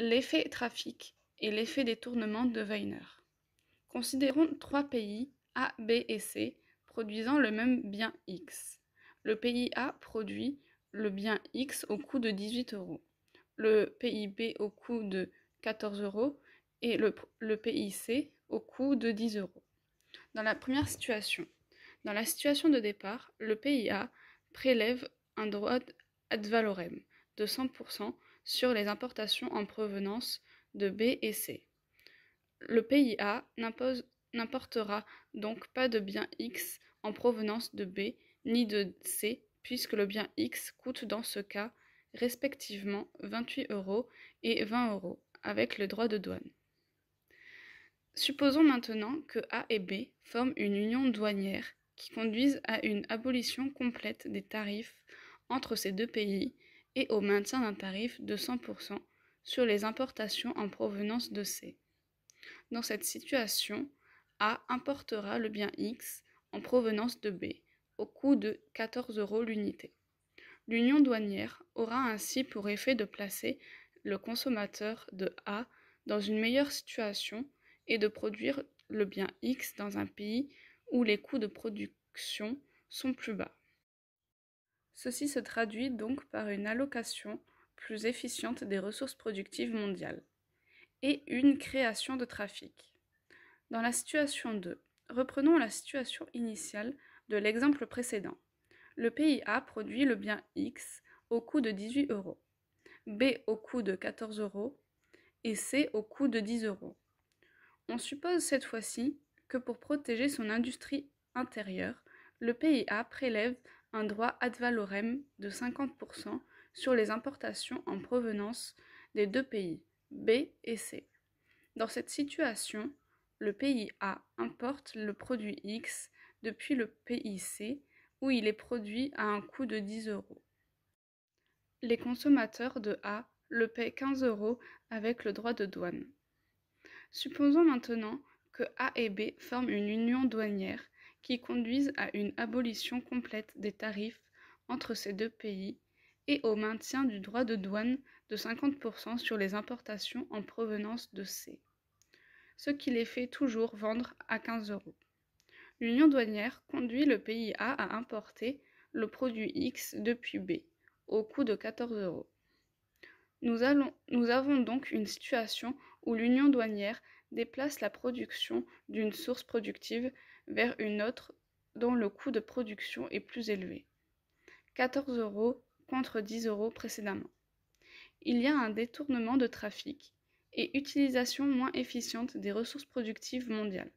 L'effet trafic et l'effet détournement de Weiner. Considérons trois pays, A, B et C, produisant le même bien X. Le pays A produit le bien X au coût de 18 euros, le pays B au coût de 14 euros et le pays C au coût de 10 euros. Dans la première situation, dans la situation de départ, le pays A prélève un droit ad valorem de 100% sur les importations en provenance de B et C. Le pays A n'importera donc pas de bien X en provenance de B ni de C, puisque le bien X coûte dans ce cas respectivement 28 euros et 20 euros avec le droit de douane. Supposons maintenant que A et B forment une union douanière qui conduise à une abolition complète des tarifs entre ces deux pays et au maintien d'un tarif de 100% sur les importations en provenance de C. Dans cette situation, A importera le bien X en provenance de B au coût de 14 euros l'unité. L'union douanière aura ainsi pour effet de placer le consommateur de A dans une meilleure situation et de produire le bien X dans un pays où les coûts de production sont plus bas. Ceci se traduit donc par une allocation plus efficiente des ressources productives mondiales et une création de trafic. Dans la situation 2, reprenons la situation initiale de l'exemple précédent. Le pays A produit le bien X au coût de 18 euros, B au coût de 14 euros et C au coût de 10 euros. On suppose cette fois-ci que pour protéger son industrie intérieure, le pays A prélève un droit ad valorem de 50% sur les importations en provenance des deux pays, B et C. Dans cette situation, le pays A importe le produit X depuis le pays C, où il est produit à un coût de 10 euros. Les consommateurs de A le paient 15 euros avec le droit de douane. Supposons maintenant que A et B forment une union douanière qui conduise à une abolition complète des tarifs entre ces deux pays et au maintien du droit de douane de 50% sur les importations en provenance de C, ce qui les fait toujours vendre à 15 euros. L'union douanière conduit le pays A à importer le produit X depuis B, au coût de 14 euros. Nous avons donc une situation où l'union douanière déplace la production d'une source productive vers une autre dont le coût de production est plus élevé, 14 euros contre 10 euros précédemment. Il y a un détournement de trafic et utilisation moins efficiente des ressources productives mondiales.